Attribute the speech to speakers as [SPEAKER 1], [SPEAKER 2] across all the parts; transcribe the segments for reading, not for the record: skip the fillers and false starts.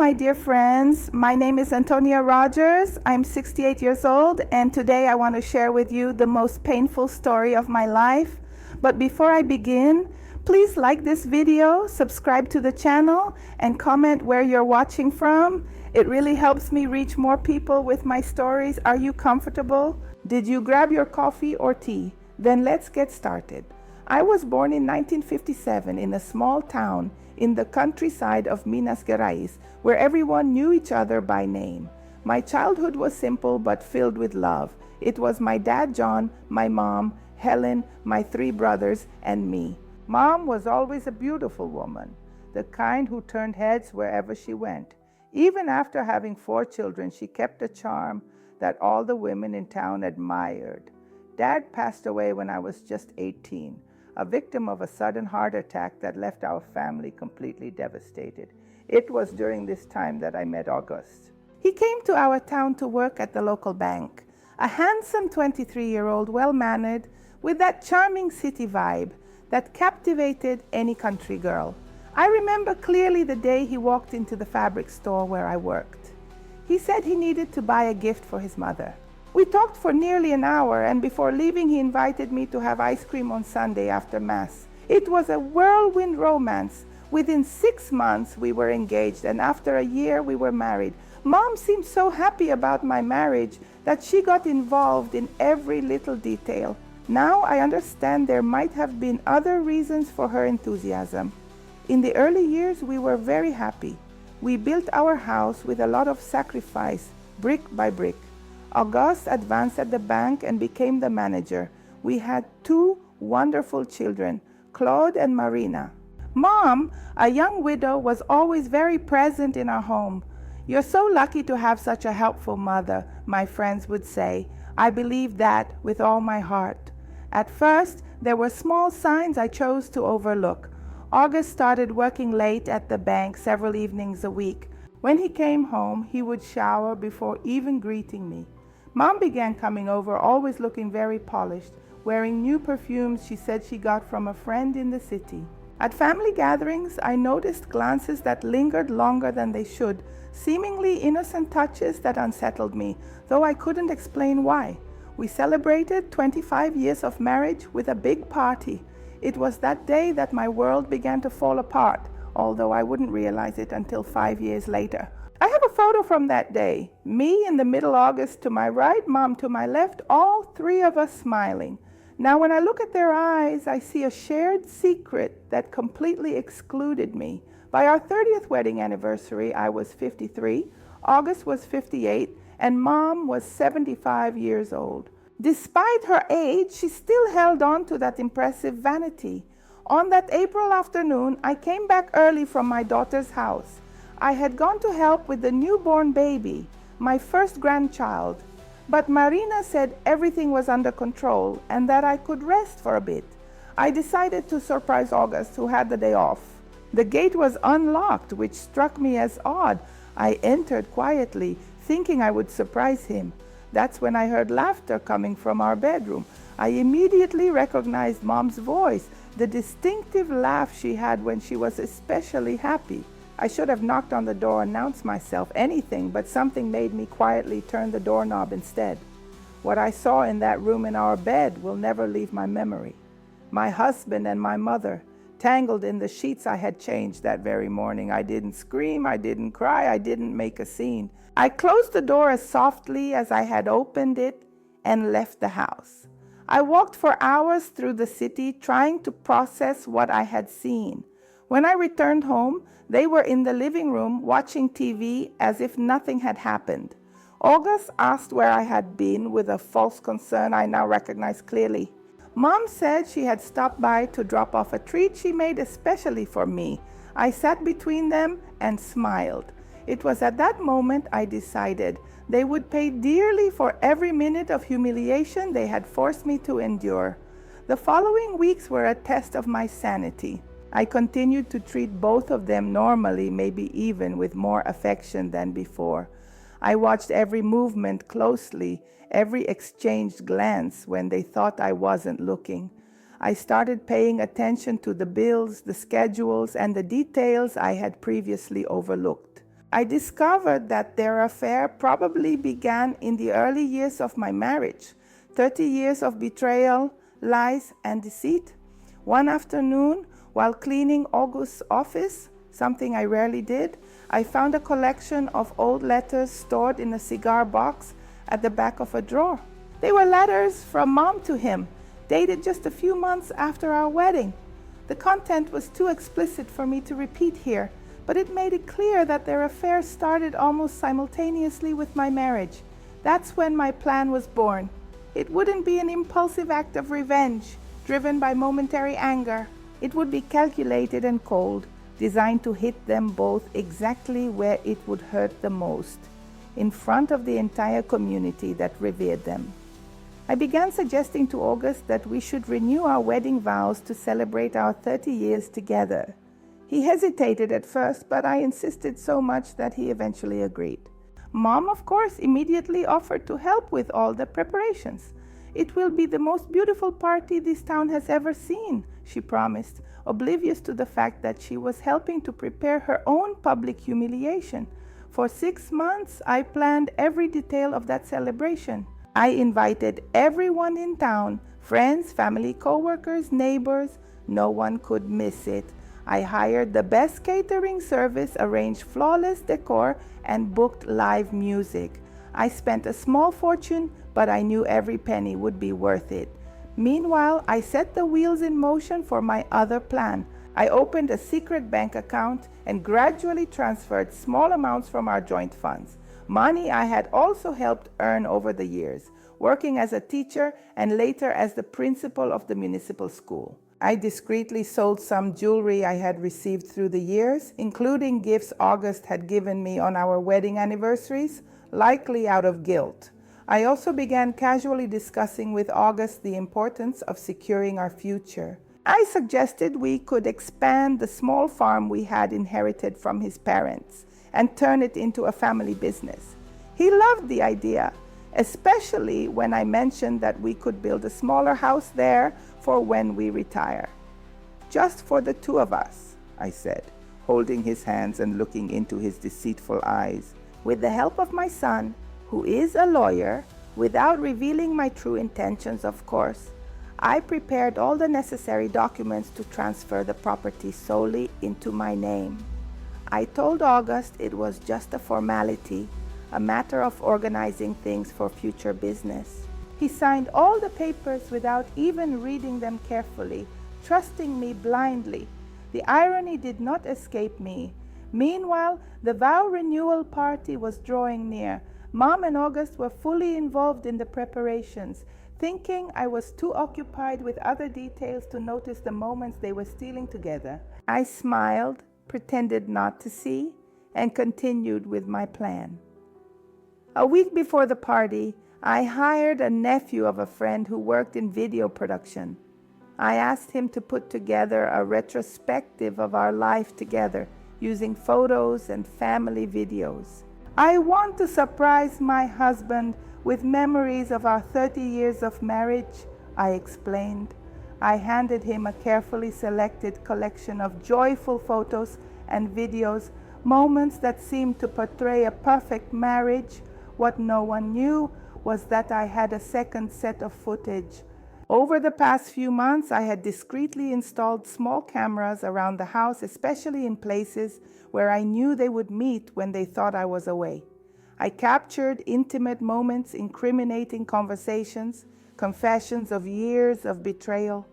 [SPEAKER 1] my dear friends. My name is Antonia Rodgers. I'm 68 years old, and today I want to share with you the most painful story of my life. But before I begin, please like this video, subscribe to the channel, and comment where you're watching from. It really helps me reach more people with my stories. Are you comfortable? Did you grab your coffee or tea? Then let's get started. I was born in 1957 in a small town in the countryside of Minas Gerais, where everyone knew each other by name. My childhood was simple but filled with love. It was my dad John, my mom, Helen, my 3 brothers, and me. Mom was always a beautiful woman, the kind who turned heads wherever she went. Even after having 4 children, she kept a charm that all the women in town admired. Dad passed away when I was just 18. A victim of a sudden heart attack that left our family completely devastated. It was during this time that I met August. He came to our town to work at the local bank. A handsome 23-year-old, well-mannered, with that charming city vibe that captivated any country girl. I remember clearly the day he walked into the fabric store where I worked. He said he needed to buy a gift for his mother. We talked for nearly an hour, and before leaving he invited me to have ice cream on Sunday after Mass. It was a whirlwind romance. Within 6 months we were engaged, and after a year we were married. Mom seemed so happy about my marriage that she got involved in every little detail. Now I understand there might have been other reasons for her enthusiasm. In the early years we were very happy. We built our house with a lot of sacrifice, brick by brick. August advanced at the bank and became the manager. We had 2 wonderful children, Claude and Marina. Mom, a young widow, was always very present in our home. "You're so lucky to have such a helpful mother," my friends would say. I believed that with all my heart. At first, there were small signs I chose to overlook. August started working late at the bank several evenings a week. When he came home, he would shower before even greeting me. Mom began coming over, always looking very polished, wearing new perfumes she said she got from a friend in the city. At family gatherings, I noticed glances that lingered longer than they should, seemingly innocent touches that unsettled me, though I couldn't explain why. We celebrated 25 years of marriage with a big party. It was that day that my world began to fall apart, although I wouldn't realize it until 5 years later. I have a photo from that day. Me in the middle, August to my right, Mom to my left, all 3 of us smiling. Now when I look at their eyes, I see a shared secret that completely excluded me. By our 30th wedding anniversary, I was 53, August was 58, and Mom was 75 years old. Despite her age, she still held on to that impressive vanity. On that April afternoon, I came back early from my daughter's house. I had gone to help with the newborn baby, my first grandchild. But Marina said everything was under control and that I could rest for a bit. I decided to surprise August, who had the day off. The gate was unlocked, which struck me as odd. I entered quietly, thinking I would surprise him. That's when I heard laughter coming from our bedroom. I immediately recognized Mom's voice, the distinctive laugh she had when she was especially happy. I should have knocked on the door, announced myself, anything, but something made me quietly turn the doorknob instead. What I saw in that room in our bed will never leave my memory. My husband and my mother, tangled in the sheets I had changed that very morning. I didn't scream, I didn't cry, I didn't make a scene. I closed the door as softly as I had opened it and left the house. I walked for hours through the city trying to process what I had seen. When I returned home, they were in the living room watching TV as if nothing had happened. August asked where I had been with a false concern I now recognize clearly. Mom said she had stopped by to drop off a treat she made especially for me. I sat between them and smiled. It was at that moment I decided they would pay dearly for every minute of humiliation they had forced me to endure. The following weeks were a test of my sanity. I continued to treat both of them normally, maybe even with more affection than before. I watched every movement closely, every exchanged glance when they thought I wasn't looking. I started paying attention to the bills, the schedules, and the details I had previously overlooked. I discovered that their affair probably began in the early years of my marriage. 30 years of betrayal, lies, and deceit. One afternoon, while cleaning August's office, something I rarely did, I found a collection of old letters stored in a cigar box at the back of a drawer. They were letters from Mom to him, dated just a few months after our wedding. The content was too explicit for me to repeat here, but it made it clear that their affair started almost simultaneously with my marriage. That's when my plan was born. It wouldn't be an impulsive act of revenge, driven by momentary anger. It would be calculated and cold, designed to hit them both exactly where it would hurt the most, in front of the entire community that revered them. I began suggesting to August that we should renew our wedding vows to celebrate our 30 years together. He hesitated at first, but I insisted so much that he eventually agreed. Mom, of course, immediately offered to help with all the preparations. It will be the most beautiful party this town has ever seen, she promised, oblivious to the fact that she was helping to prepare her own public humiliation. For 6 months, I planned every detail of that celebration. I invited everyone in town, friends, family, co-workers, neighbors. No one could miss it. I hired the best catering service, arranged flawless decor, and booked live music. I spent a small fortune, but I knew every penny would be worth it. Meanwhile, I set the wheels in motion for my other plan. I opened a secret bank account and gradually transferred small amounts from our joint funds. Money I had also helped earn over the years, working as a teacher and later as the principal of the municipal school. I discreetly sold some jewelry I had received through the years, including gifts August had given me on our wedding anniversaries, likely out of guilt. I also began casually discussing with August the importance of securing our future. I suggested we could expand the small farm we had inherited from his parents and turn it into a family business. He loved the idea, especially when I mentioned that we could build a smaller house there for when we retire. Just for the two of us, I said, holding his hands and looking into his deceitful eyes. With the help of my son, who is a lawyer, without revealing my true intentions, of course, I prepared all the necessary documents to transfer the property solely into my name. I told August it was just a formality, a matter of organizing things for future business. He signed all the papers without even reading them carefully, trusting me blindly. The irony did not escape me. Meanwhile, the vow renewal party was drawing near. Mom and August were fully involved in the preparations, thinking I was too occupied with other details to notice the moments they were stealing together. I smiled, pretended not to see, and continued with my plan. A week before the party, I hired a nephew of a friend who worked in video production. I asked him to put together a retrospective of our life together, using photos and family videos. I want to surprise my husband with memories of our 30 years of marriage, I explained. I handed him a carefully selected collection of joyful photos and videos, moments that seemed to portray a perfect marriage. What no one knew was that I had a second set of footage. Over the past few months, I had discreetly installed small cameras around the house, especially in places where I knew they would meet when they thought I was away. I captured intimate moments, incriminating conversations, confessions of years of betrayal.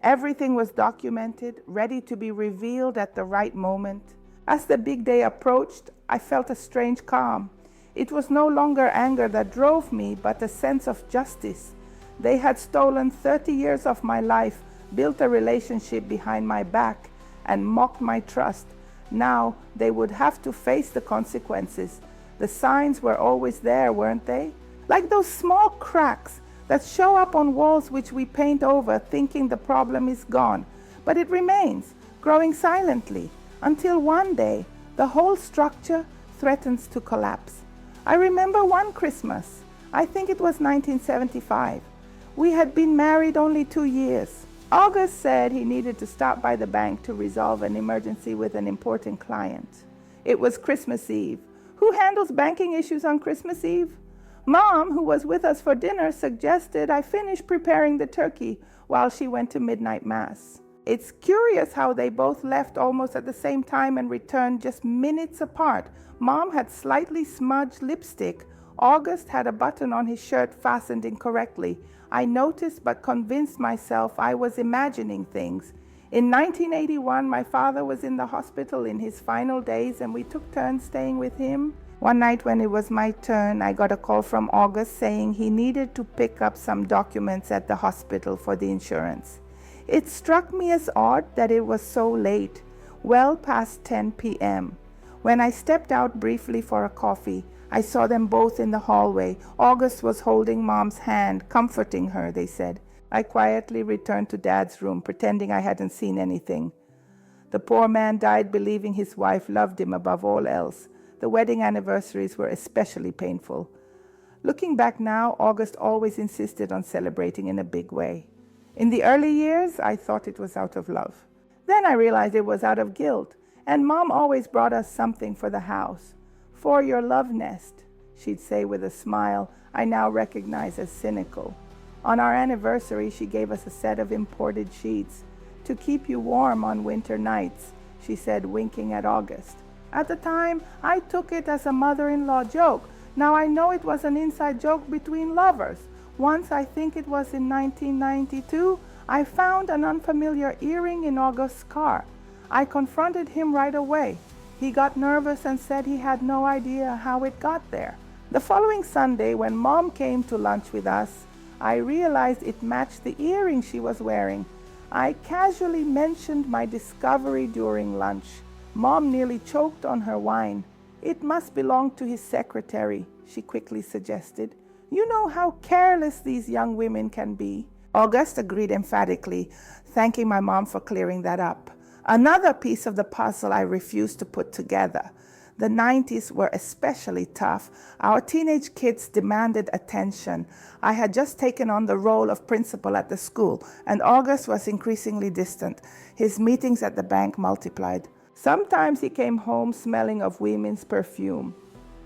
[SPEAKER 1] Everything was documented, ready to be revealed at the right moment. As the big day approached, I felt a strange calm. It was no longer anger that drove me, but a sense of justice. They had stolen 30 years of my life, built a relationship behind my back, and mocked my trust. Now they would have to face the consequences. The signs were always there, weren't they? Like those small cracks that show up on walls which we paint over, thinking the problem is gone. But it remains, growing silently, until one day the whole structure threatens to collapse. I remember one Christmas, I think it was 1975. We had been married only 2 years. August said he needed to stop by the bank to resolve an emergency with an important client. It was Christmas Eve. Who handles banking issues on Christmas Eve? Mom, who was with us for dinner, suggested I finish preparing the turkey while she went to midnight mass. It's curious how they both left almost at the same time and returned just minutes apart. Mom had slightly smudged lipstick. August had a button on his shirt fastened incorrectly. I noticed but convinced myself I was imagining things. In 1981, my father was in the hospital in his final days and we took turns staying with him. One night when it was my turn, I got a call from August saying he needed to pick up some documents at the hospital for the insurance. It struck me as odd that it was so late, well past 10 p.m. When I stepped out briefly for a coffee, I saw them both in the hallway. August was holding Mom's hand, comforting her, they said. I quietly returned to Dad's room, pretending I hadn't seen anything. The poor man died believing his wife loved him above all else. The wedding anniversaries were especially painful. Looking back now, August always insisted on celebrating in a big way. In the early years, I thought it was out of love. Then I realized it was out of guilt, and Mom always brought us something for the house. For your love nest, she'd say with a smile I now recognize as cynical. On our anniversary, she gave us a set of imported sheets. To keep you warm on winter nights, she said, winking at August. At the time, I took it as a mother-in-law joke. Now I know it was an inside joke between lovers. Once, I think it was in 1992, I found an unfamiliar earring in August's car. I confronted him right away. He got nervous and said he had no idea how it got there. The following Sunday, when Mom came to lunch with us, I realized it matched the earring she was wearing. I casually mentioned my discovery during lunch. Mom nearly choked on her wine. It must belong to his secretary, she quickly suggested. You know how careless these young women can be. August agreed emphatically, thanking my mom for clearing that up. Another piece of the puzzle I refused to put together. The 90s were especially tough. Our teenage kids demanded attention. I had just taken on the role of principal at the school, and August was increasingly distant. His meetings at the bank multiplied. Sometimes he came home smelling of women's perfume.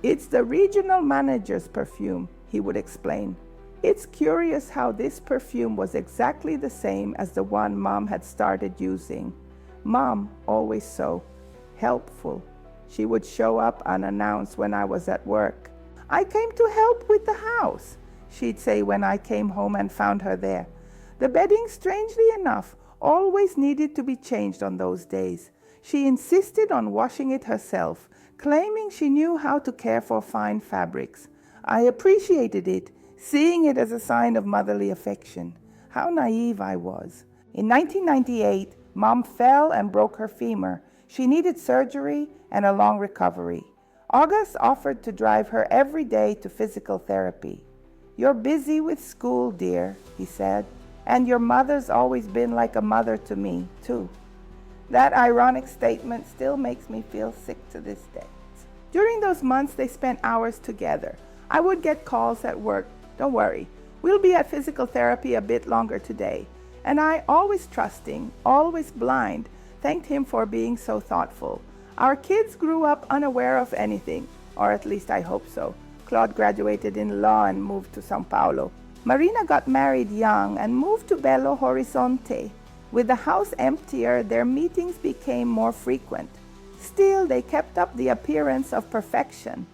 [SPEAKER 1] It's the regional manager's perfume, he would explain. It's curious how this perfume was exactly the same as the one Mom had started using. Mom, always so helpful. She would show up unannounced when I was at work. I came to help with the house, she'd say when I came home and found her there. The bedding, strangely enough, always needed to be changed on those days. She insisted on washing it herself, claiming she knew how to care for fine fabrics. I appreciated it, seeing it as a sign of motherly affection. How naive I was. In 1998, Mom fell and broke her femur. She needed surgery and a long recovery. August offered to drive her every day to physical therapy. You're busy with school, dear, he said, and your mother's always been like a mother to me, too. That ironic statement still makes me feel sick to this day. During those months, they spent hours together. I would get calls at work. Don't worry, we'll be at physical therapy a bit longer today. And I, always trusting, always blind, thanked him for being so thoughtful. Our kids grew up unaware of anything, or at least I hope so. Claude graduated in law and moved to São Paulo. Marina got married young and moved to Belo Horizonte. With the house emptier, their meetings became more frequent. Still, they kept up the appearance of perfection.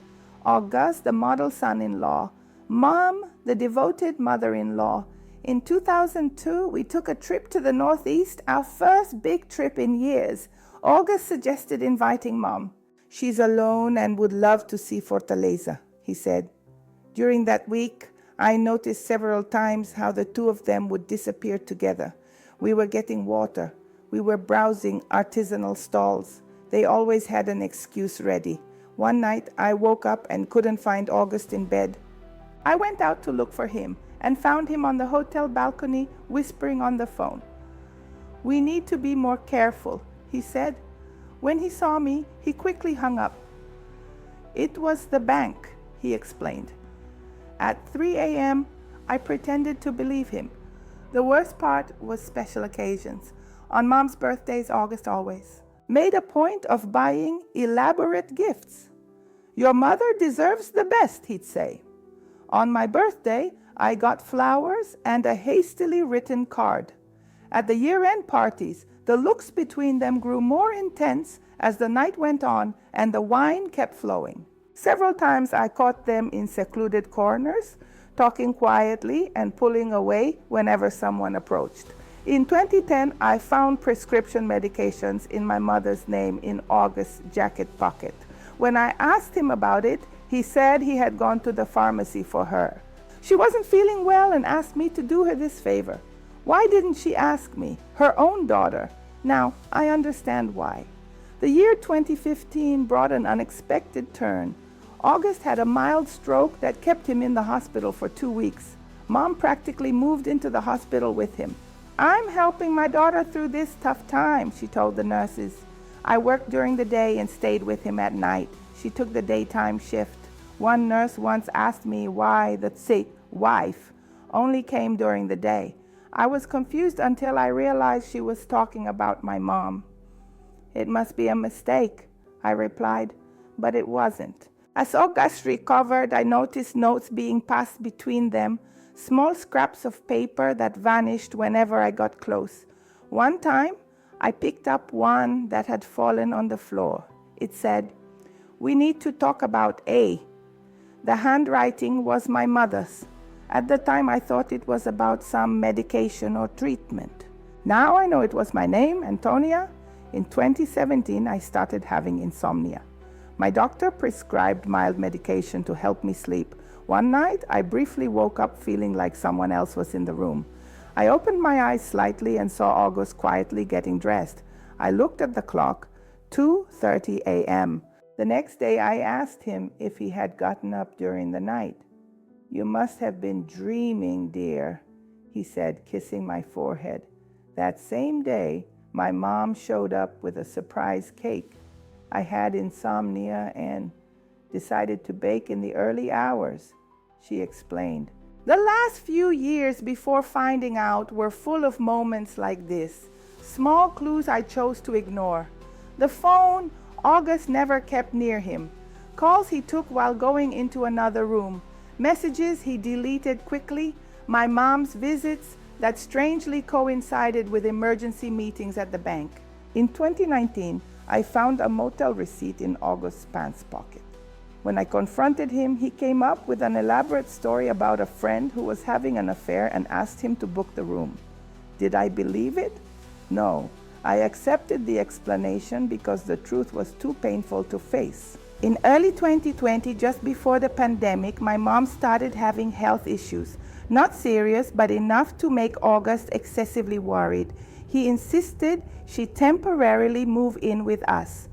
[SPEAKER 1] August, the model son-in-law. Mom, the devoted mother-in-law. In 2002, we took a trip to the Northeast, our first big trip in years. August suggested inviting Mom. She's alone and would love to see Fortaleza, he said. During that week, I noticed several times how the two of them would disappear together. We were getting water. We were browsing artisanal stalls. They always had an excuse ready. One night, I woke up and couldn't find August in bed. I went out to look for him and found him on the hotel balcony whispering on the phone. We need to be more careful, he said. When he saw me, he quickly hung up. It was the bank, he explained. At 3 a.m., I pretended to believe him. The worst part was special occasions. On Mom's birthdays, August always. made a point of buying elaborate gifts. "Your mother deserves the best," he'd say. On my birthday, I got flowers and a hastily written card. At the year-end parties, the looks between them grew more intense as the night went on and the wine kept flowing. Several times I caught them in secluded corners, talking quietly and pulling away whenever someone approached. In 2010, I found prescription medications in my mother's name in August's jacket pocket. When I asked him about it, he said he had gone to the pharmacy for her. She wasn't feeling well and asked me to do her this favor. Why didn't she ask me, her own daughter? Now, I understand why. The year 2015 brought an unexpected turn. August had a mild stroke that kept him in the hospital for 2 weeks. Mom practically moved into the hospital with him. "I'm helping my daughter through this tough time," she told the nurses. "I worked during the day and stayed with him at night." She took the daytime shift. One nurse once asked me why the sick wife only came during the day. I was confused until I realized she was talking about my mom. "It must be a mistake," I replied, but it wasn't. As August recovered, I noticed notes being passed between them, small scraps of paper that vanished whenever I got close. One time, I picked up one that had fallen on the floor. It said, "We need to talk about A." The handwriting was my mother's. At the time, I thought it was about some medication or treatment. Now I know it was my name, Antonia. In 2017, I started having insomnia. My doctor prescribed mild medication to help me sleep. One night, I briefly woke up feeling like someone else was in the room. I opened my eyes slightly and saw August quietly getting dressed. I looked at the clock, 2:30 a.m. The next day, I asked him if he had gotten up during the night. "You must have been dreaming, dear," he said, kissing my forehead. That same day, my mom showed up with a surprise cake. I had insomnia and decided to bake in the early hours, she explained. The last few years before finding out were full of moments like this, small clues I chose to ignore. The phone August never kept near him, calls he took while going into another room, messages he deleted quickly, my mom's visits that strangely coincided with emergency meetings at the bank. In 2019, I found a motel receipt in August's pants pocket. When I confronted him, he came up with an elaborate story about a friend who was having an affair and asked him to book the room. Did I believe it? No. I accepted the explanation because the truth was too painful to face. In early 2020, just before the pandemic, my mom started having health issues. Not serious, but enough to make August excessively worried. He insisted she temporarily move in with us.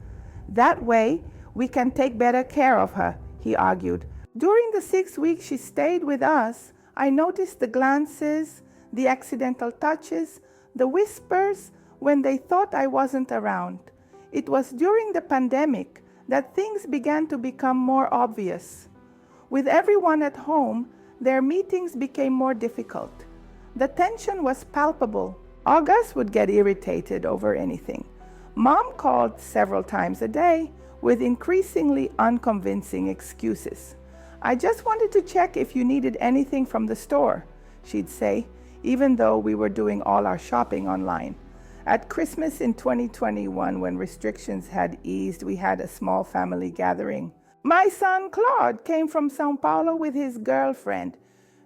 [SPEAKER 1] That way, we can take better care of her, he argued. During the 6 weeks she stayed with us, I noticed the glances, the accidental touches, the whispers when they thought I wasn't around. It was during the pandemic that things began to become more obvious. With everyone at home, their meetings became more difficult. The tension was palpable. August would get irritated over anything. Mom called several times a day with increasingly unconvincing excuses. "I just wanted to check if you needed anything from the store," she'd say, even though we were doing all our shopping online. At Christmas in 2021, when restrictions had eased, we had a small family gathering. My son Claude came from São Paulo with his girlfriend.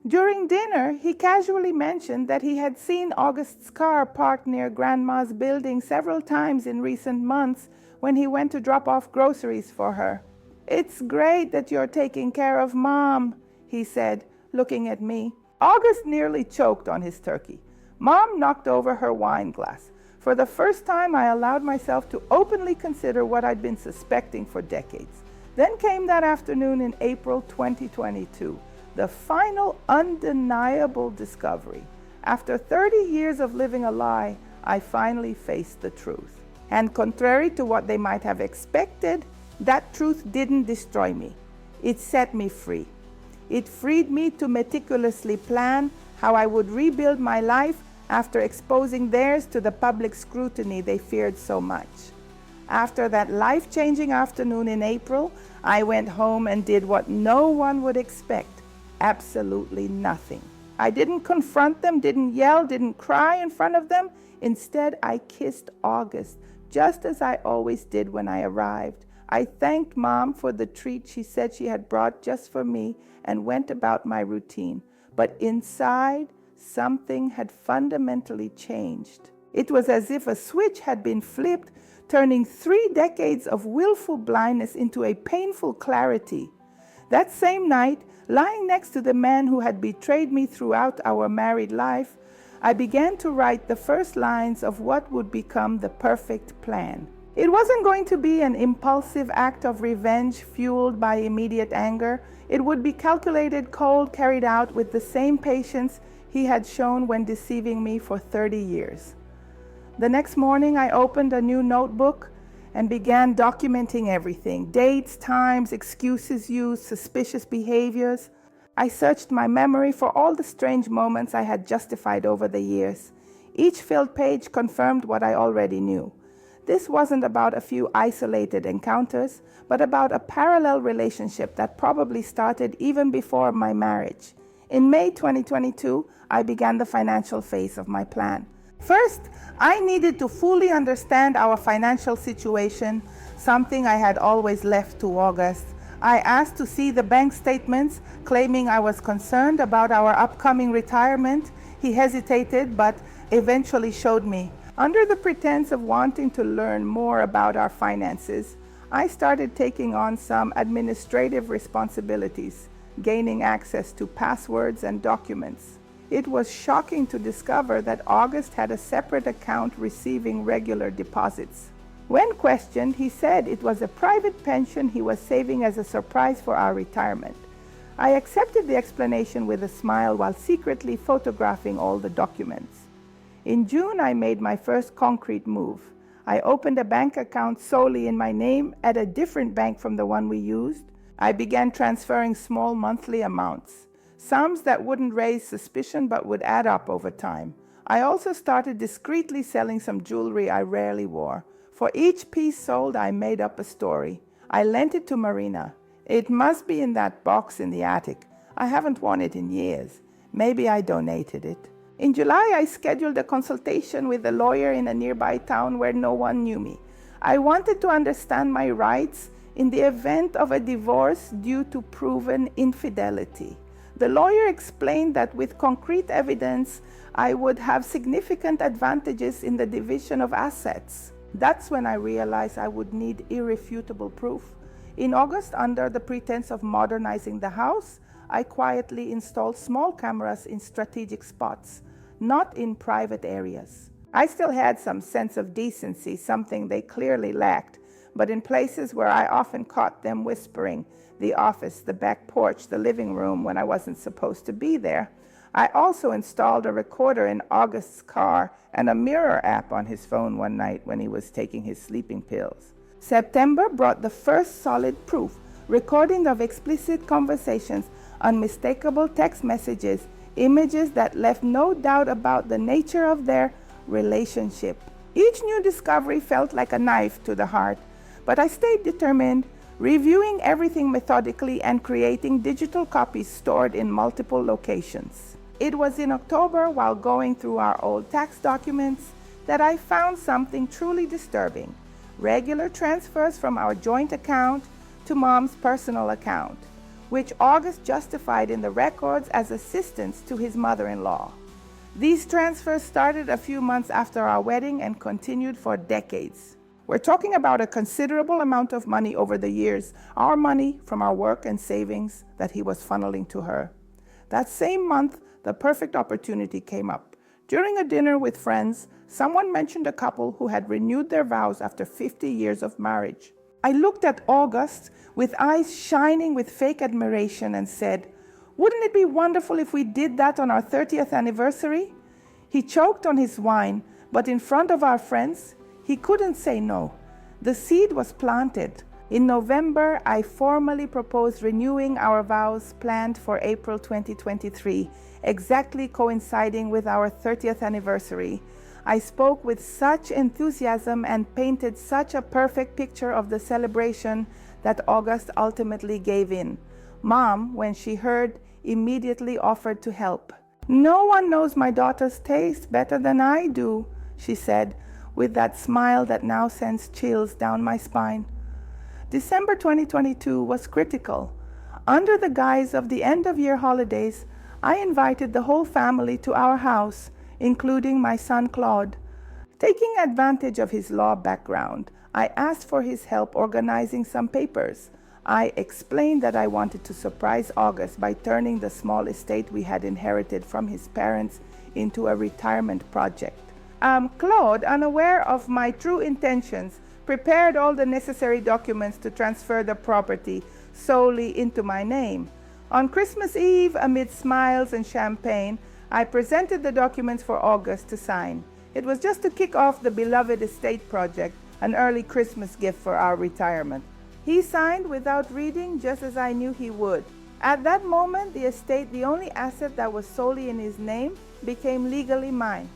[SPEAKER 1] During dinner, he casually mentioned that he had seen August's car parked near Grandma's building several times in recent months when he went to drop off groceries for her. "It's great that you're taking care of Mom," he said, looking at me. August nearly choked on his turkey. Mom knocked over her wine glass. For the first time, I allowed myself to openly consider what I'd been suspecting for decades. Then came that afternoon in April 2022. The final undeniable discovery. After 30 years of living a lie, I finally faced the truth. And contrary to what they might have expected, that truth didn't destroy me. It set me free. It freed me to meticulously plan how I would rebuild my life after exposing theirs to the public scrutiny they feared so much. After that life-changing afternoon in April, I went home and did what no one would expect. Absolutely nothing. I didn't confront them, didn't yell, didn't cry in front of them. Instead, I kissed August, just as I always did when I arrived. I thanked Mom for the treat she said she had brought just for me and went about my routine. But inside, something had fundamentally changed. It was as if a switch had been flipped, turning 3 decades of willful blindness into a painful clarity. That same night, lying next to the man who had betrayed me throughout our married life, I began to write the first lines of what would become the perfect plan. It wasn't going to be an impulsive act of revenge fueled by immediate anger. It would be calculated, cold, carried out with the same patience he had shown when deceiving me for 30 years. The next morning, I opened a new notebook and began documenting everything: dates, times, excuses used, suspicious behaviors. I searched my memory for all the strange moments I had justified over the years. Each filled page confirmed what I already knew. This wasn't about a few isolated encounters, but about a parallel relationship that probably started even before my marriage. In May 2022, I began the financial phase of my plan. First, I needed to fully understand our financial situation, something I had always left to August. I asked to see the bank statements, claiming I was concerned about our upcoming retirement. He hesitated, but eventually showed me. Under the pretense of wanting to learn more about our finances, I started taking on some administrative responsibilities, gaining access to passwords and documents. It was shocking to discover that August had a separate account receiving regular deposits. When questioned, he said it was a private pension he was saving as a surprise for our retirement. I accepted the explanation with a smile while secretly photographing all the documents. In June, I made my first concrete move. I opened a bank account solely in my name at a different bank from the one we used. I began transferring small monthly amounts, sums that wouldn't raise suspicion but would add up over time. I also started discreetly selling some jewelry I rarely wore. For each piece sold, I made up a story. I lent it to Marina. It must be in that box in the attic. I haven't worn it in years. Maybe I donated it. In July, I scheduled a consultation with a lawyer in a nearby town where no one knew me. I wanted to understand my rights in the event of a divorce due to proven infidelity. The lawyer explained that with concrete evidence, I would have significant advantages in the division of assets. That's when I realized I would need irrefutable proof. In August, under the pretense of modernizing the house, I quietly installed small cameras in strategic spots, not in private areas. I still had some sense of decency, something they clearly lacked, but in places where I often caught them whispering, the office, the back porch, the living room, when I wasn't supposed to be there. I also installed a recorder in August's car and a mirror app on his phone one night when he was taking his sleeping pills. September brought the first solid proof: recording of explicit conversations, unmistakable text messages, images that left no doubt about the nature of their relationship. Each new discovery felt like a knife to the heart, but I stayed determined, reviewing everything methodically and creating digital copies stored in multiple locations. It was in October, while going through our old tax documents, that I found something truly disturbing: regular transfers from our joint account to Mom's personal account, which August justified in the records as assistance to his mother-in-law. These transfers started a few months after our wedding and continued for decades. We're talking about a considerable amount of money over the years, our money from our work and savings that he was funneling to her. That same month, the perfect opportunity came up. During a dinner with friends, someone mentioned a couple who had renewed their vows after 50 years of marriage. I looked at August with eyes shining with fake admiration and said, "Wouldn't it be wonderful if we did that on our 30th anniversary?" He choked on his wine, but in front of our friends, he couldn't say no. The seed was planted. In November, I formally proposed renewing our vows planned for April 2023, exactly coinciding with our 30th anniversary. I spoke with such enthusiasm and painted such a perfect picture of the celebration that August ultimately gave in. Mom, when she heard, immediately offered to help. "No one knows my daughter's taste better than I do," she said, with that smile that now sends chills down my spine. December 2022 was critical. Under the guise of the end-of-year holidays, I invited the whole family to our house, including my son Claude. Taking advantage of his law background, I asked for his help organizing some papers. I explained that I wanted to surprise August by turning the small estate we had inherited from his parents into a retirement project. Claude, unaware of my true intentions, prepared all the necessary documents to transfer the property solely into my name. On Christmas Eve, amid smiles and champagne, I presented the documents for August to sign. It was just to kick off the beloved estate project, an early Christmas gift for our retirement. He signed without reading, just as I knew he would. At that moment, the estate, the only asset that was solely in his name, became legally mine.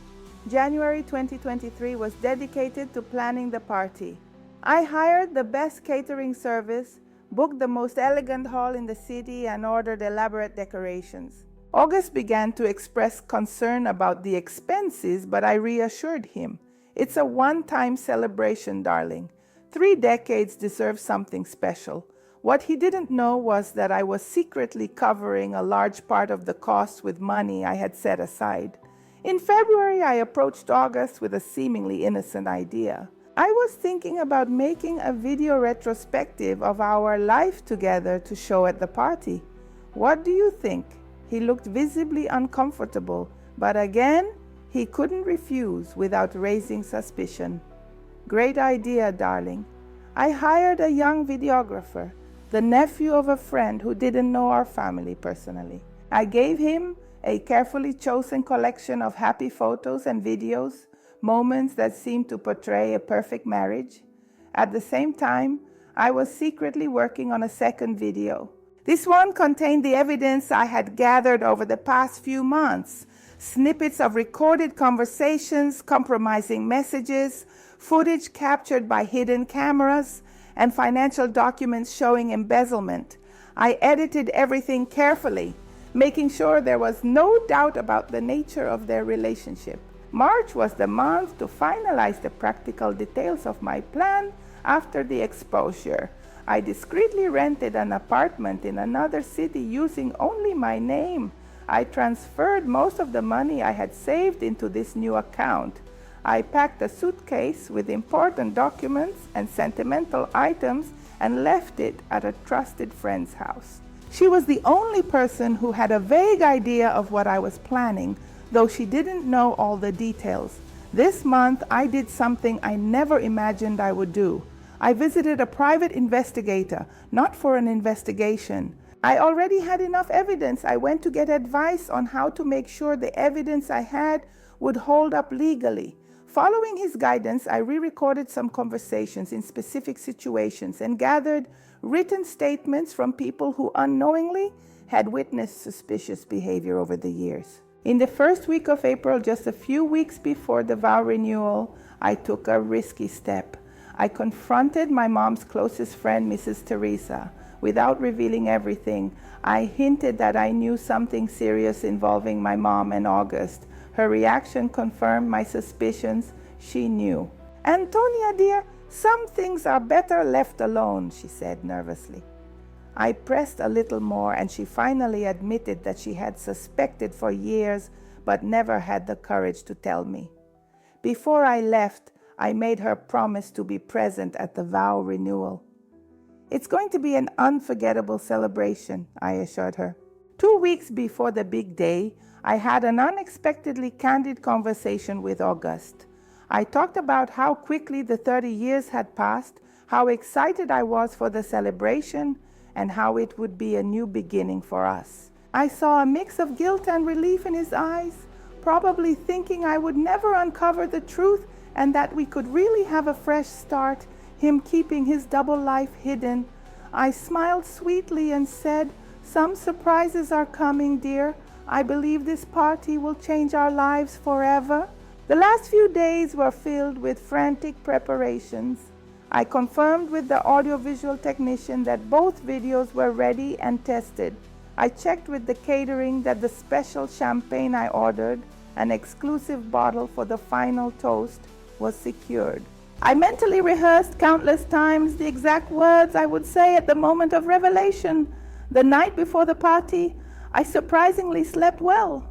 [SPEAKER 1] January 2023 was dedicated to planning the party. I hired the best catering service, booked the most elegant hall in the city, and ordered elaborate decorations. August began to express concern about the expenses, but I reassured him. "It's a one-time celebration, darling. 3 decades deserve something special." What he didn't know was that I was secretly covering a large part of the cost with money I had set aside. In February, I approached August with a seemingly innocent idea. I was thinking about making a video retrospective of our life together to show at the party. What do you think? He looked visibly uncomfortable, but again, he couldn't refuse without raising suspicion. "Great idea, darling." I hired a young videographer, the nephew of a friend who didn't know our family personally. I gave him a carefully chosen collection of happy photos and videos, moments that seemed to portray a perfect marriage. At the same time, I was secretly working on a second video. This one contained the evidence I had gathered over the past few months, snippets of recorded conversations, compromising messages, footage captured by hidden cameras, and financial documents showing embezzlement. I edited everything carefully, making sure there was no doubt about the nature of their relationship. March was the month to finalize the practical details of my plan after the exposure. I discreetly rented an apartment in another city using only my name. I transferred most of the money I had saved into this new account. I packed a suitcase with important documents and sentimental items and left it at a trusted friend's house. She was the only person who had a vague idea of what I was planning, though she didn't know all the details. This month, I did something I never imagined I would do. I visited a private investigator, not for an investigation. I already had enough evidence. I went to get advice on how to make sure the evidence I had would hold up legally. Following his guidance, I re-recorded some conversations in specific situations and gathered written statements from people who unknowingly had witnessed suspicious behavior over the years. In the first week of April, just a few weeks before the vow renewal, I took a risky step. I confronted my mom's closest friend, Mrs. Teresa. Without revealing everything, I hinted that I knew something serious involving my mom and August. Her reaction confirmed my suspicions. She knew. "Antonia, dear, some things are better left alone," she said nervously. I pressed a little more, and she finally admitted that she had suspected for years, but never had the courage to tell me. Before I left, I made her promise to be present at the vow renewal. "It's going to be an unforgettable celebration," I assured her. 2 weeks before the big day, I had an unexpectedly candid conversation with August. I talked about how quickly the 30 years had passed, how excited I was for the celebration, and how it would be a new beginning for us. I saw a mix of guilt and relief in his eyes, probably thinking I would never uncover the truth and that we could really have a fresh start, him keeping his double life hidden. I smiled sweetly and said, "Some surprises are coming, dear. I believe this party will change our lives forever." The last few days were filled with frantic preparations. I confirmed with the audiovisual technician that both videos were ready and tested. I checked with the catering that the special champagne I ordered, an exclusive bottle for the final toast, was secured. I mentally rehearsed countless times the exact words I would say at the moment of revelation. The night before the party, I surprisingly slept well.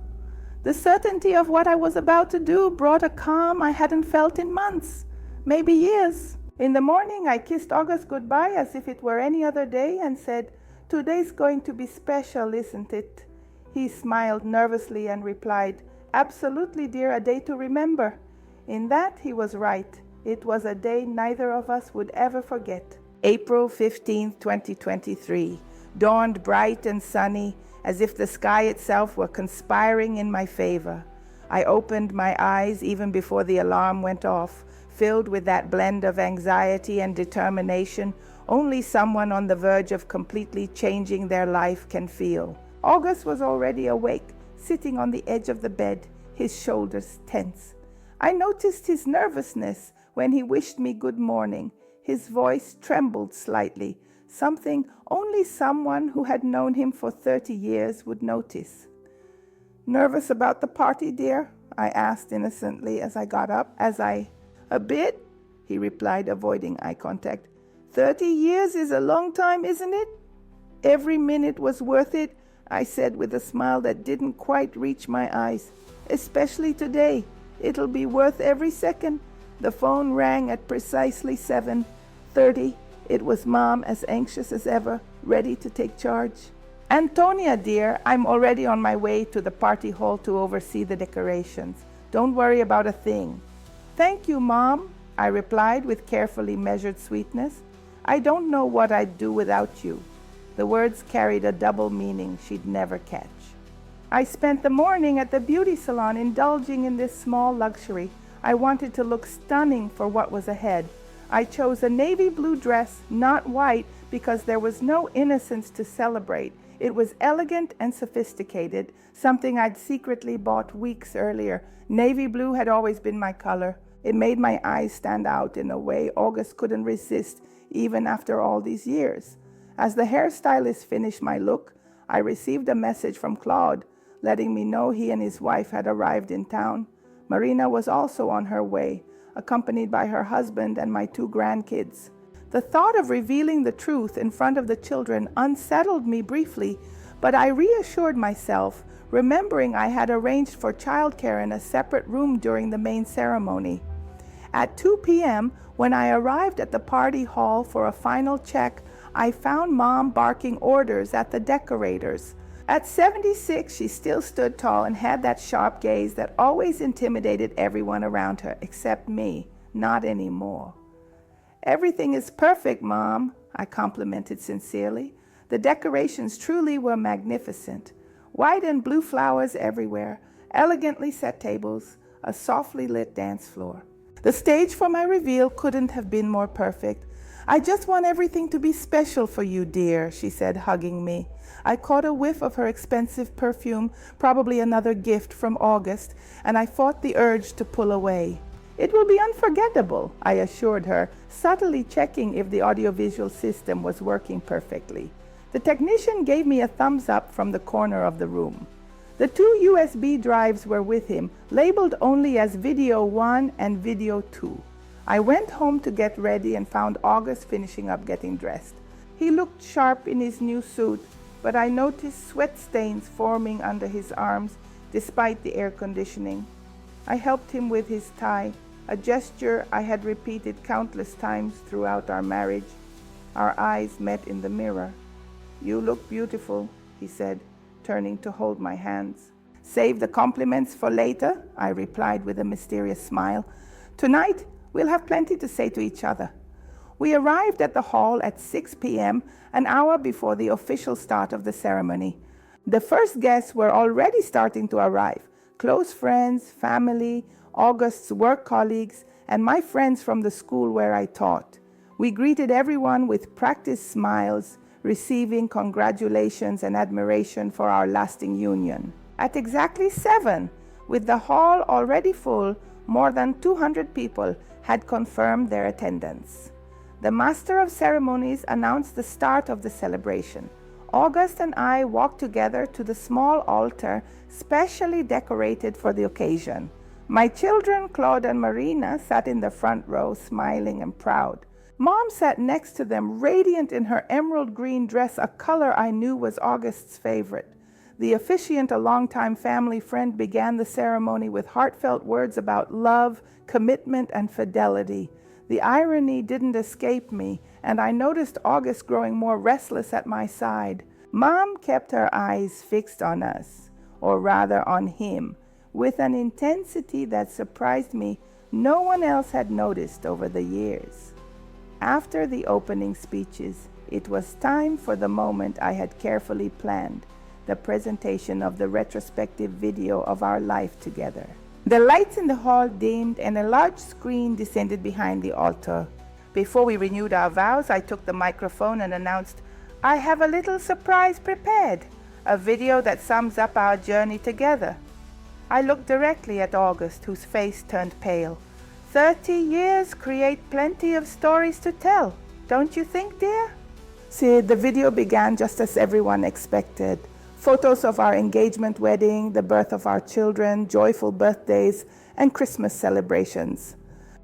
[SPEAKER 1] The certainty of what I was about to do brought a calm I hadn't felt in months, maybe years. In the morning, I kissed August goodbye as if it were any other day and said, "Today's going to be special, isn't it?" He smiled nervously and replied, "Absolutely, dear, a day to remember." In that, he was right. It was a day neither of us would ever forget. April 15th, 2023, dawned bright and sunny, as if the sky itself were conspiring in my favor. I opened my eyes even before the alarm went off, filled with that blend of anxiety and determination only someone on the verge of completely changing their life can feel. August was already awake, sitting on the edge of the bed, his shoulders tense. I noticed his nervousness when he wished me good morning. His voice trembled slightly, something only someone who had known him for 30 years would notice. "Nervous about the party, dear?" I asked innocently as I got up. "A bit," he replied, avoiding eye contact. 30 years is a long time, isn't it?" "Every minute was worth it," I said with a smile that didn't quite reach my eyes. "Especially today. It'll be worth every second." The phone rang at precisely 7:30. It was Mom, as anxious as ever, ready to take charge. "Antonia, dear, I'm already on my way to the party hall to oversee the decorations. Don't worry about a thing." "Thank you, Mom," I replied with carefully measured sweetness. "I don't know what I'd do without you." The words carried a double meaning she'd never catch. I spent the morning at the beauty salon indulging in this small luxury. I wanted to look stunning for what was ahead. I chose a navy blue dress, not white, because there was no innocence to celebrate. It was elegant and sophisticated, something I'd secretly bought weeks earlier. Navy blue had always been my color. It made my eyes stand out in a way August couldn't resist, even after all these years. As the hairstylist finished my look, I received a message from Claude, letting me know he and his wife had arrived in town. Marina was also on her way, accompanied by her husband and my 2 grandkids. The thought of revealing the truth in front of the children unsettled me briefly, but I reassured myself, remembering I had arranged for childcare in a separate room during the main ceremony. At 2 p.m., when I arrived at the party hall for a final check, I found Mom barking orders at the decorators. At 76, she still stood tall and had that sharp gaze that always intimidated everyone around her, except me. Not anymore. "Everything is perfect, Mom," I complimented sincerely. The decorations truly were magnificent. White and blue flowers everywhere, elegantly set tables, a softly lit dance floor. The stage for my reveal couldn't have been more perfect. "I just want everything to be special for you, dear," she said, hugging me. I caught a whiff of her expensive perfume, probably another gift from August, and I fought the urge to pull away. "It will be unforgettable," I assured her, subtly checking if the audiovisual system was working perfectly. The technician gave me a thumbs up from the corner of the room. The 2 USB drives were with him, labeled only as Video 1 and Video 2. I went home to get ready and found August finishing up getting dressed. He looked sharp in his new suit, but I noticed sweat stains forming under his arms despite the air conditioning. I helped him with his tie, a gesture I had repeated countless times throughout our marriage. Our eyes met in the mirror. "You look beautiful," he said, turning to hold my hands. "Save the compliments for later," I replied with a mysterious smile. "Tonight, we'll have plenty to say to each other." We arrived at the hall at 6 p.m., an hour before the official start of the ceremony. The first guests were already starting to arrive. Close friends, family, August's work colleagues, and my friends from the school where I taught. We greeted everyone with practiced smiles, receiving congratulations and admiration for our lasting union. At exactly 7, with the hall already full, More than 200 people had confirmed their attendance. The master of ceremonies announced the start of the celebration. August and I walked together to the small altar specially decorated for the occasion. My children, Claude and Marina, sat in the front row, smiling and proud. Mom sat next to them, radiant in her emerald green dress, a color I knew was August's favorite. The officiant, a longtime family friend, began the ceremony with heartfelt words about love, commitment, and fidelity. The irony didn't escape me, and I noticed August growing more restless at my side. Mom kept her eyes fixed on us, or rather on him, with an intensity that surprised me no one else had noticed over the years. After the opening speeches, it was time for the moment I had carefully planned, the presentation of the retrospective video of our life together. The lights in the hall dimmed and a large screen descended behind the altar. Before we renewed our vows, I took the microphone and announced, "I have a little surprise prepared, a video that sums up our journey together." I looked directly at August, whose face turned pale. 30 years create plenty of stories to tell, don't you think, dear? See, the video began just as everyone expected. Photos of our engagement wedding, the birth of our children, joyful birthdays, and Christmas celebrations.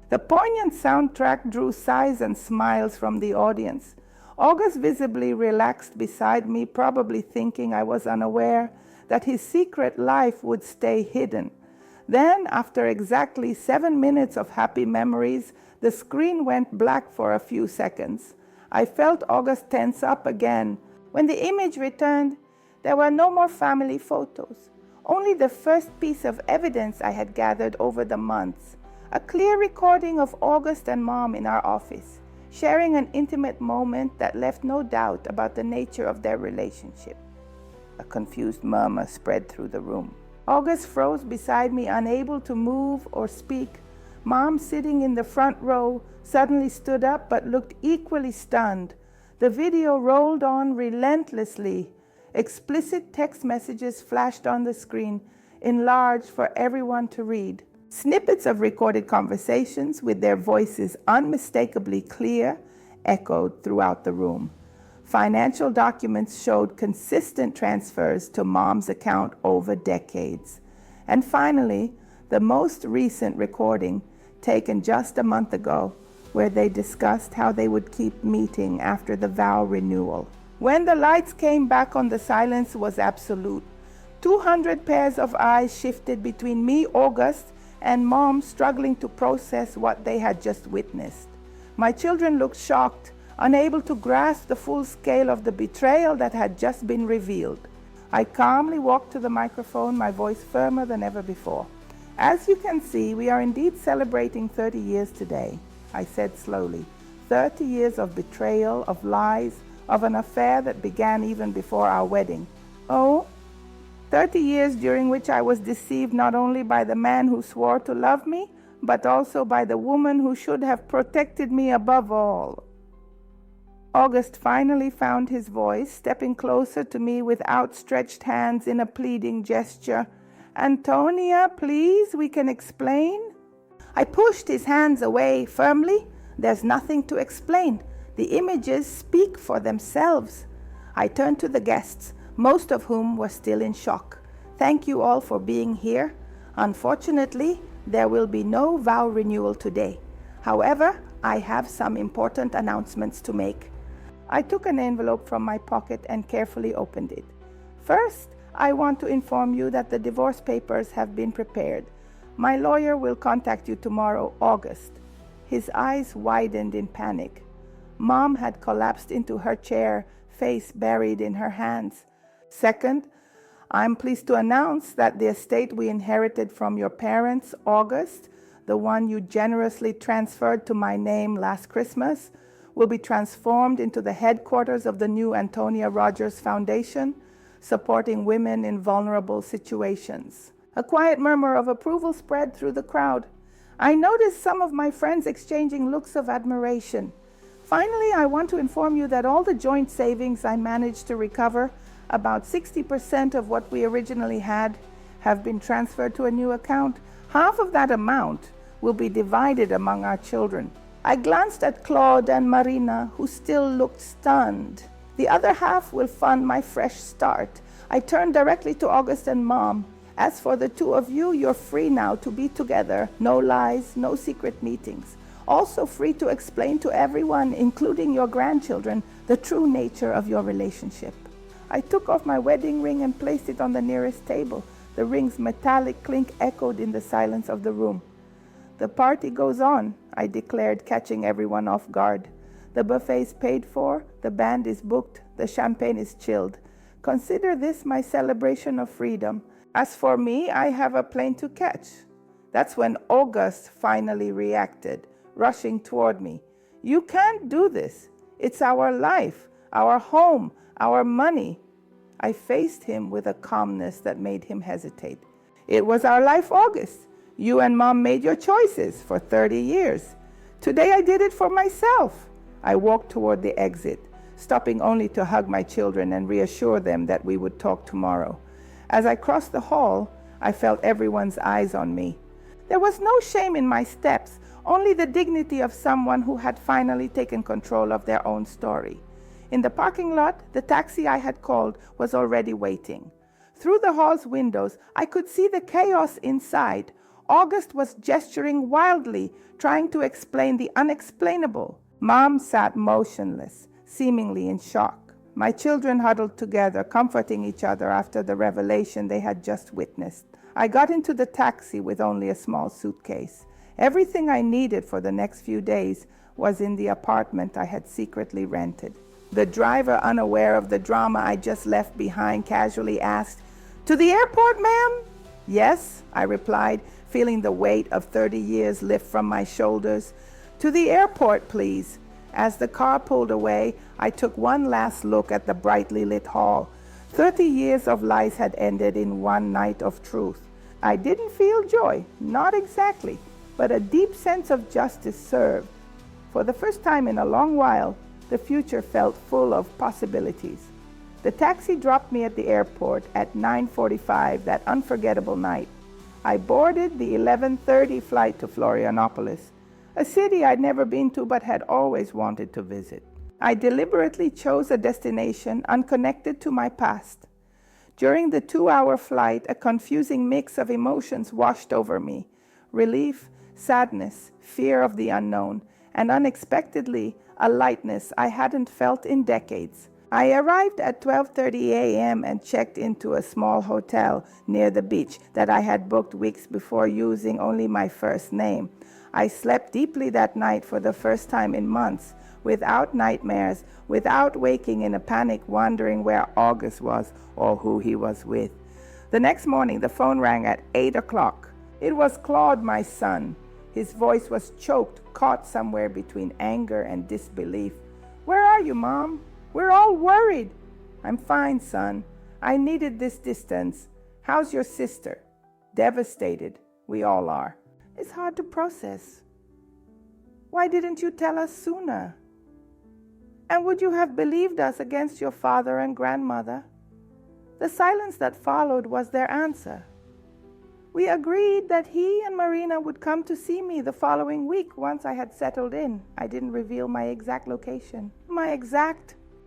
[SPEAKER 1] The poignant soundtrack drew sighs and smiles from the audience. August visibly relaxed beside me, probably thinking I was unaware that his secret life would stay hidden. Then, after exactly 7 minutes of happy memories, the screen went black for a few seconds. I felt August tense up again. When the image returned, there were no more family photos, only the first piece of evidence I had gathered over the months, a clear recording of August and Mom in our office, sharing an intimate moment that left no doubt about the nature of their relationship. A confused murmur spread through the room. August froze beside me, unable to move or speak. Mom, sitting in the front row, suddenly stood up but looked equally stunned. The video rolled on relentlessly. Explicit text messages flashed on the screen, enlarged for everyone to read. Snippets of recorded conversations with their voices unmistakably clear echoed throughout the room. Financial documents showed consistent transfers to Mom's account over decades. And finally, the most recent recording, taken just a month ago, where they discussed how they would keep meeting after the vow renewal. When the lights came back on, the silence was absolute. 200 pairs of eyes shifted between me, August, and Mom, struggling to process what they had just witnessed. My children looked shocked, unable to grasp the full scale of the betrayal that had just been revealed. I calmly walked to the microphone, my voice firmer than ever before. "As you can see, we are indeed celebrating 30 years today," I said slowly. 30 years of betrayal, of lies, of an affair that began even before our wedding. Oh, 30 years during which I was deceived not only by the man who swore to love me, but also by the woman who should have protected me above all. August finally found his voice, stepping closer to me with outstretched hands in a pleading gesture. "Antonia, please, we can explain." I pushed his hands away firmly. "There's nothing to explain. The images speak for themselves." I turned to the guests, most of whom were still in shock. "Thank you all for being here. Unfortunately, there will be no vow renewal today. However, I have some important announcements to make." I took an envelope from my pocket and carefully opened it. "First, I want to inform you that the divorce papers have been prepared. My lawyer will contact you tomorrow, August." His eyes widened in panic. Mom had collapsed into her chair, face buried in her hands. "Second, I'm pleased to announce that the estate we inherited from your parents, August, the one you generously transferred to my name last Christmas, will be transformed into the headquarters of the new Antonia Rodgers Foundation, supporting women in vulnerable situations." A quiet murmur of approval spread through the crowd. I noticed some of my friends exchanging looks of admiration. Finally, I want to inform you that all the joint savings I managed to recover, about 60% of what we originally had, have been transferred to a new account, Half of that amount will be divided among our children. I glanced at Claude and Marina, who still looked stunned. The other half will fund my fresh start. I turned directly to August and Mom. As for the two of you, you're free now to be together. No lies, no secret meetings. Also free to explain to everyone, including your grandchildren, the true nature of your relationship. I took off my wedding ring and placed it on the nearest table. The ring's metallic clink echoed in the silence of the room. The party goes on, I declared, catching everyone off guard. The buffet's paid for, the band is booked, the champagne is chilled. Consider this my celebration of freedom. As for me, I have a plane to catch. That's when August finally reacted, rushing toward me. You can't do this. It's our life, our home, our money. I faced him with a calmness that made him hesitate. It was our life, August. You and Mom made your choices for 30 years. Today I did it for myself. I walked toward the exit, stopping only to hug my children and reassure them that we would talk tomorrow. As I crossed the hall, I felt everyone's eyes on me. There was no shame in my steps, only the dignity of someone who had finally taken control of their own story. In the parking lot, the taxi I had called was already waiting. Through the hall's windows, I could see the chaos inside. August was gesturing wildly, trying to explain the unexplainable. Mom sat motionless, seemingly in shock. My children huddled together, comforting each other after the revelation they had just witnessed. I got into the taxi with only a small suitcase. Everything I needed for the next few days was in the apartment I had secretly rented. The driver, unaware of the drama I just left behind, casually asked, "To the airport, ma'am?" "Yes," I replied, feeling the weight of 30 years lift from my shoulders. "To the airport, please." As the car pulled away, I took one last look at the brightly lit hall. 30 years of lies had ended in one night of truth. I didn't feel joy, not exactly, but a deep sense of justice served. For the first time in a long while, the future felt full of possibilities. The taxi dropped me at the airport at 9:45 that unforgettable night. I boarded the 11:30 flight to Florianopolis, a city I'd never been to but had always wanted to visit. I deliberately chose a destination unconnected to my past. During the 2-hour flight, a confusing mix of emotions washed over me: relief, sadness, fear of the unknown, and unexpectedly, a lightness I hadn't felt in decades. I arrived at 12:30 a.m. and checked into a small hotel near the beach that I had booked weeks before using only my first name. I slept deeply that night for the first time in months, without nightmares, without waking in a panic wondering where August was or who he was with. The next morning, the phone rang at 8 o'clock. It was Claude, my son. His voice was choked, caught somewhere between anger and disbelief. "Where are you, Mom? We're all worried." "I'm fine, son. I needed this distance. How's your sister?" "Devastated. We all are." It's hard to process. Why didn't you tell us sooner? And would you have believed us against your father and grandmother? The silence that followed was their answer. We agreed that he and Marina would come to see me the following week once I had settled in. I didn't reveal my exact location.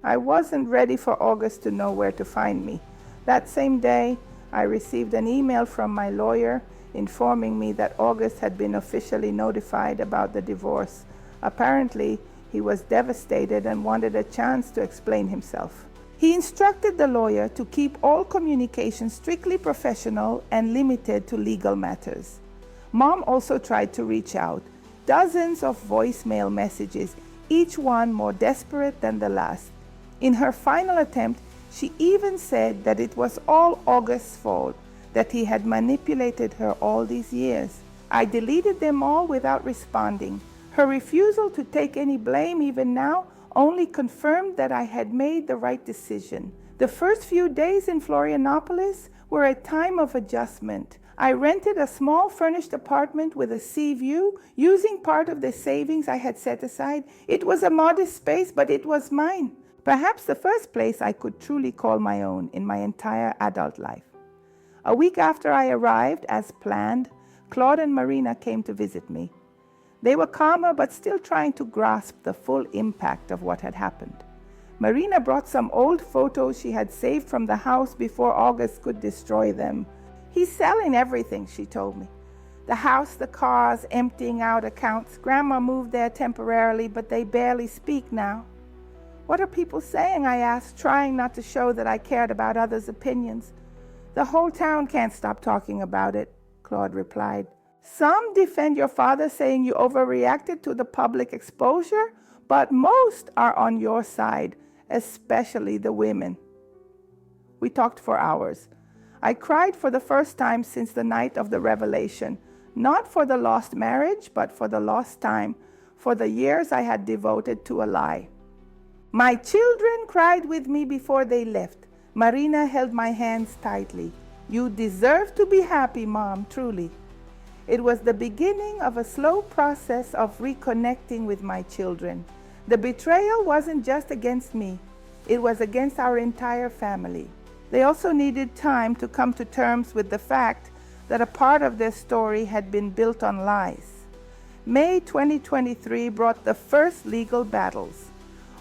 [SPEAKER 1] I wasn't ready for August to know where to find me. That same day, I received an email from my lawyer informing me that August had been officially notified about the divorce. Apparently, he was devastated and wanted a chance to explain himself. He instructed the lawyer to keep all communication strictly professional and limited to legal matters. Mom also tried to reach out. Dozens of voicemail messages, each one more desperate than the last. In her final attempt, she even said that it was all August's fault, that he had manipulated her all these years. I deleted them all without responding. Her refusal to take any blame even now only confirmed that I had made the right decision. The first few days in Florianopolis were a time of adjustment. I rented a small furnished apartment with a sea view, using part of the savings I had set aside. It was a modest space, but it was mine. Perhaps the first place I could truly call my own in my entire adult life. A week after I arrived, as planned, Claude and Marina came to visit me. They were calmer but still trying to grasp the full impact of what had happened. Marina brought some old photos she had saved from the house before August could destroy them. "He's selling everything," she told me. "The house, the cars, emptying out accounts. Grandma moved there temporarily, but they barely speak now." "What are people saying?" I asked, trying not to show that I cared about others' opinions. "The whole town can't stop talking about it," Claude replied. "Some defend your father, saying you overreacted to the public exposure, but most are on your side, especially the women." We talked for hours. I cried for the first time since the night of the revelation, not for the lost marriage, but for the lost time, for the years I had devoted to a lie. My children cried with me before they left. Marina held my hands tightly. "You deserve to be happy, Mom, truly." It was the beginning of a slow process of reconnecting with my children. The betrayal wasn't just against me. It was against our entire family. They also needed time to come to terms with the fact that a part of their story had been built on lies. May 2023 brought the first legal battles.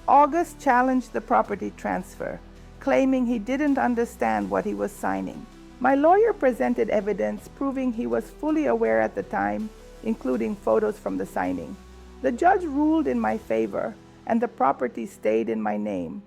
[SPEAKER 1] August challenged the property transfer, claiming he didn't understand what he was signing. My lawyer presented evidence proving he was fully aware at the time, including photos from the signing. The judge ruled in my favor, and the property stayed in my name.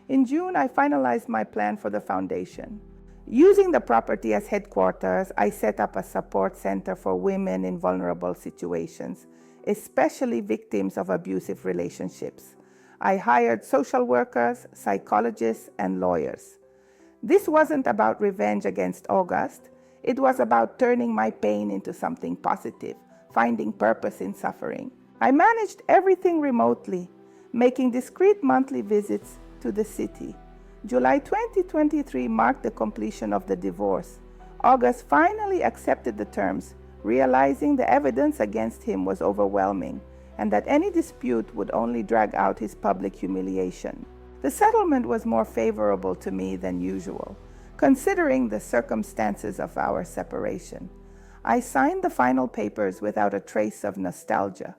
[SPEAKER 1] In June, I finalized my plan for the foundation. Using the property as headquarters, I set up a support center for women in vulnerable situations, especially victims of abusive relationships. I hired social workers, psychologists, and lawyers. This wasn't about revenge against August. It was about turning my pain into something positive, finding purpose in suffering. I managed everything remotely, making discreet monthly visits to the city. July 2023 marked the completion of the divorce. August finally accepted the terms, realizing the evidence against him was overwhelming and that any dispute would only drag out his public humiliation. The settlement was more favorable to me than usual, considering the circumstances of our separation. I signed the final papers without a trace of nostalgia,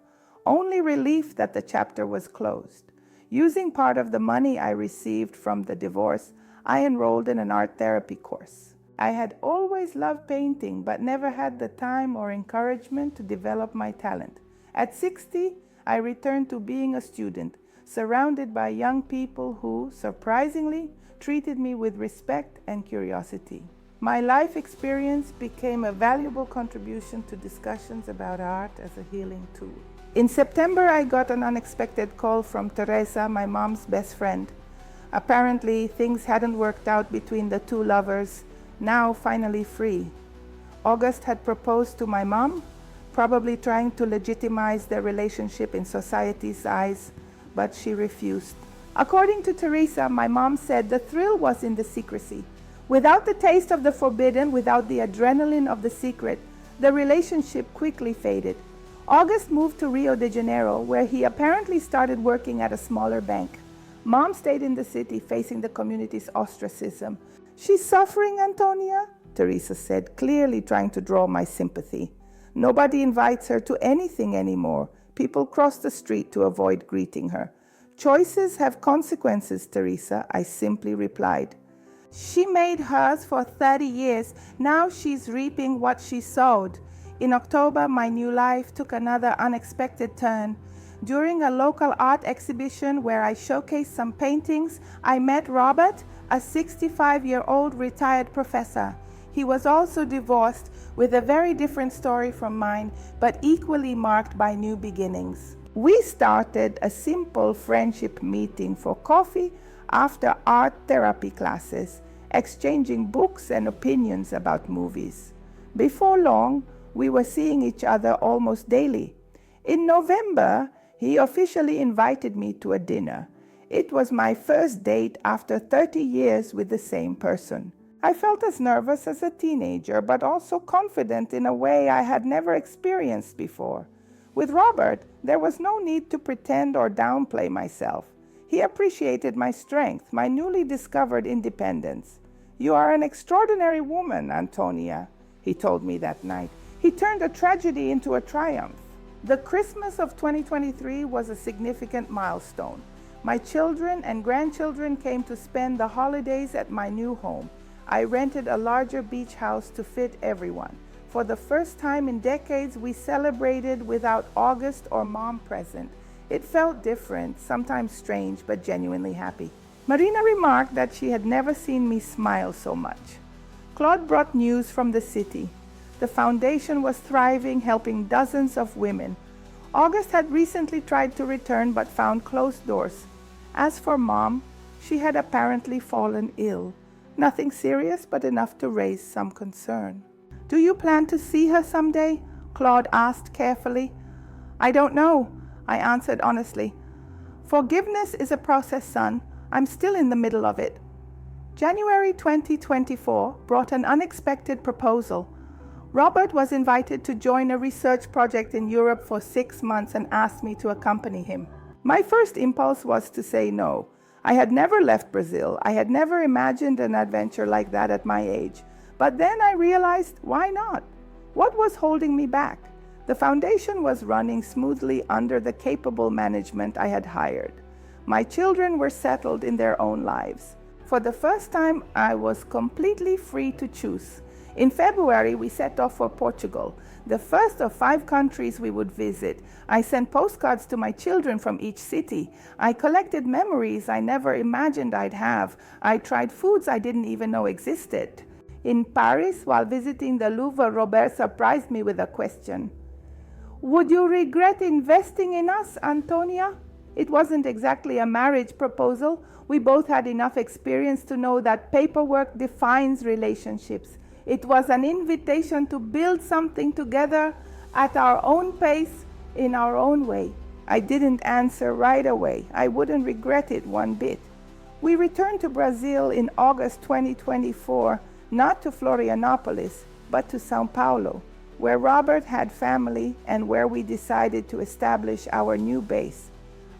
[SPEAKER 1] only relief that the chapter was closed. Using part of the money I received from the divorce, I enrolled in an art therapy course. I had always loved painting, but never had the time or encouragement to develop my talent. At 60, I returned to being a student, surrounded by young people who, surprisingly, treated me with respect and curiosity. My life experience became a valuable contribution to discussions about art as a healing tool. In September, I got an unexpected call from Teresa, my mom's best friend. Apparently, things hadn't worked out between the two lovers, now finally free. August had proposed to my mom, probably trying to legitimize their relationship in society's eyes, but she refused. According to Teresa, my mom said the thrill was in the secrecy. Without the taste of the forbidden, without the adrenaline of the secret, the relationship quickly faded. August moved to Rio de Janeiro, where he apparently started working at a smaller bank. Mom stayed in the city, facing the community's ostracism. "She's suffering, Antonia," Teresa said, clearly trying to draw my sympathy. "Nobody invites her to anything anymore. People cross the street to avoid greeting her." "Choices have consequences, Teresa," I simply replied. "She made hers for 30 years. Now she's reaping what she sowed." In October, my new life took another unexpected turn. During a local art exhibition where I showcased some paintings, I met Robert, a 65-year-old retired professor. He was also divorced, with a very different story from mine, but equally marked by new beginnings. We started a simple friendship meeting for coffee after art therapy classes, exchanging books and opinions about movies. Before long, we were seeing each other almost daily. In November, he officially invited me to a dinner. It was my first date after 30 years with the same person. I felt as nervous as a teenager, but also confident in a way I had never experienced before. With Robert, there was no need to pretend or downplay myself. He appreciated my strength, my newly discovered independence. "You are an extraordinary woman, Antonia," he told me that night. He turned a tragedy into a triumph. The Christmas of 2023 was a significant milestone. My children and grandchildren came to spend the holidays at my new home. I rented a larger beach house to fit everyone. For the first time in decades, we celebrated without August or Mom present. It felt different, sometimes strange, but genuinely happy. Marina remarked that she had never seen me smile so much. Claude brought news from the city. The foundation was thriving, helping dozens of women. August had recently tried to return but found closed doors. As for Mom, she had apparently fallen ill. Nothing serious, but enough to raise some concern. "Do you plan to see her someday?" Claude asked carefully. "I don't know," I answered honestly. "Forgiveness is a process, son. I'm still in the middle of it." January 2024 brought an unexpected proposal. Robert was invited to join a research project in Europe for 6 months and asked me to accompany him. My first impulse was to say no. I had never left Brazil. I had never imagined an adventure like that at my age. But then I realized, why not? What was holding me back? The foundation was running smoothly under the capable management I had hired. My children were settled in their own lives. For the first time, I was completely free to choose. In February, we set off for Portugal, the first of 5 countries we would visit. I sent postcards to my children from each city. I collected memories I never imagined I'd have. I tried foods I didn't even know existed. In Paris, while visiting the Louvre, Robert surprised me with a question. "Would you regret investing in us, Antonia?" It wasn't exactly a marriage proposal. We both had enough experience to know that paperwork defines relationships. It was an invitation to build something together at our own pace, in our own way. I didn't answer right away. I wouldn't regret it one bit. We returned to Brazil in August 2024, not to Florianopolis, but to São Paulo, where Robert had family and where we decided to establish our new base.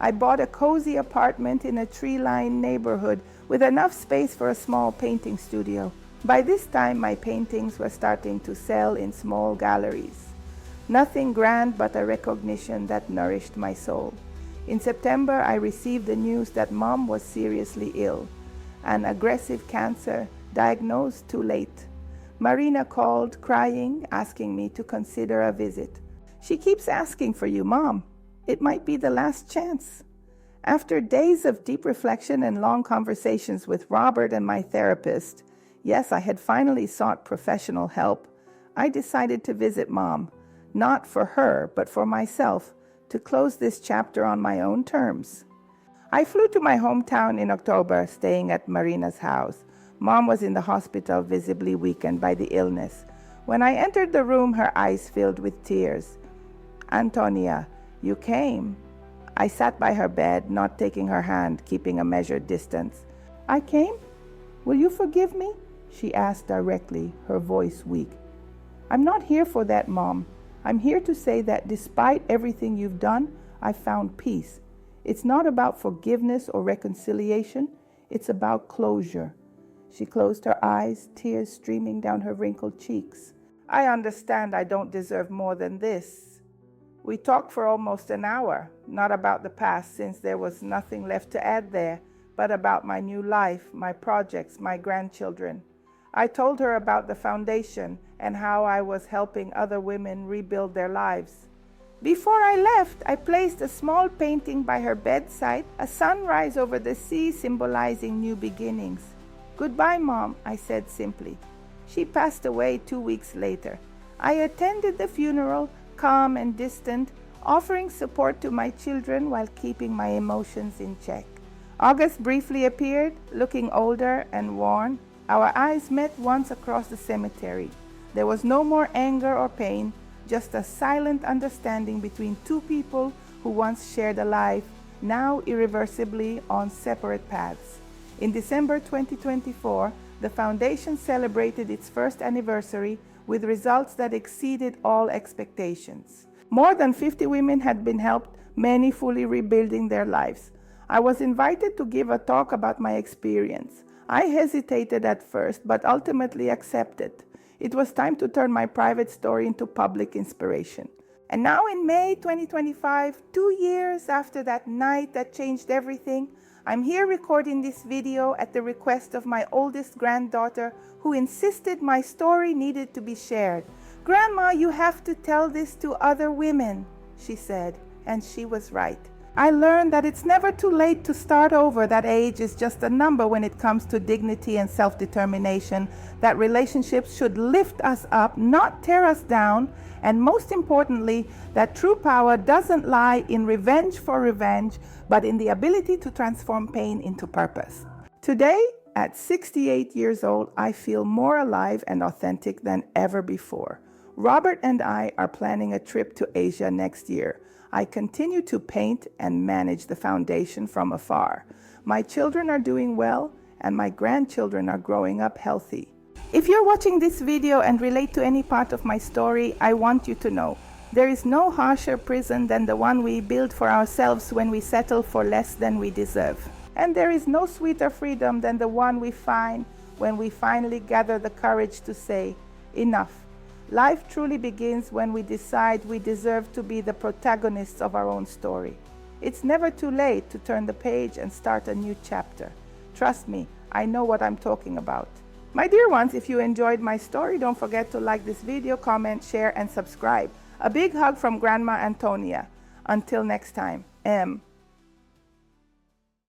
[SPEAKER 1] I bought a cozy apartment in a tree-lined neighborhood with enough space for a small painting studio. By this time, my paintings were starting to sell in small galleries. Nothing grand, but a recognition that nourished my soul. In September, I received the news that Mom was seriously ill, an aggressive cancer diagnosed too late. Marina called, crying, asking me to consider a visit. "She keeps asking for you, Mom. It might be the last chance." After days of deep reflection and long conversations with Robert and my therapist, yes, I had finally sought professional help, I decided to visit Mom, not for her, but for myself, to close this chapter on my own terms. I flew to my hometown in October, staying at Marina's house. Mom was in the hospital, visibly weakened by the illness. When I entered the room, her eyes filled with tears. "Antonia, you came." I sat by her bed, not taking her hand, keeping a measured distance. "I came? Will you forgive me?" she asked directly, her voice weak. "I'm not here for that, Mom. I'm here to say that despite everything you've done, I've found peace. It's not about forgiveness or reconciliation. It's about closure." She closed her eyes, tears streaming down her wrinkled cheeks. "I understand I don't deserve more than this." We talked for almost an hour, not about the past since there was nothing left to add there, but about my new life, my projects, my grandchildren. I told her about the foundation and how I was helping other women rebuild their lives. Before I left, I placed a small painting by her bedside, a sunrise over the sea symbolizing new beginnings. "Goodbye, Mom," I said simply. She passed away 2 weeks later. I attended the funeral, calm and distant, offering support to my children while keeping my emotions in check. August briefly appeared, looking older and worn. Our eyes met once across the cemetery. There was no more anger or pain, just a silent understanding between 2 people who once shared a life, now irreversibly on separate paths. In December 2024, the foundation celebrated its first anniversary with results that exceeded all expectations. More than 50 women had been helped, many fully rebuilding their lives. I was invited to give a talk about my experience. I hesitated at first, but ultimately accepted. It was time to turn my private story into public inspiration. And now in May 2025, 2 years after that night that changed everything, I'm here recording this video at the request of my oldest granddaughter, who insisted my story needed to be shared. "Grandma, you have to tell this to other women," she said, and she was right. I learned that it's never too late to start over, that age is just a number when it comes to dignity and self-determination, that relationships should lift us up, not tear us down, and most importantly, that true power doesn't lie in revenge for revenge, but in the ability to transform pain into purpose. Today, at 68 years old, I feel more alive and authentic than ever before. Robert and I are planning a trip to Asia next year. I continue to paint and manage the foundation from afar. My children are doing well, and my grandchildren are growing up healthy. If you're watching this video and relate to any part of my story, I want you to know there is no harsher prison than the one we build for ourselves when we settle for less than we deserve. And there is no sweeter freedom than the one we find when we finally gather the courage to say, enough. Life truly begins when we decide we deserve to be the protagonists of our own story. It's never too late to turn the page and start a new chapter. Trust me, I know what I'm talking about. My dear ones, if you enjoyed my story, don't forget to like this video, comment, share, and subscribe. A big hug from Grandma Antonia. Until next time, M.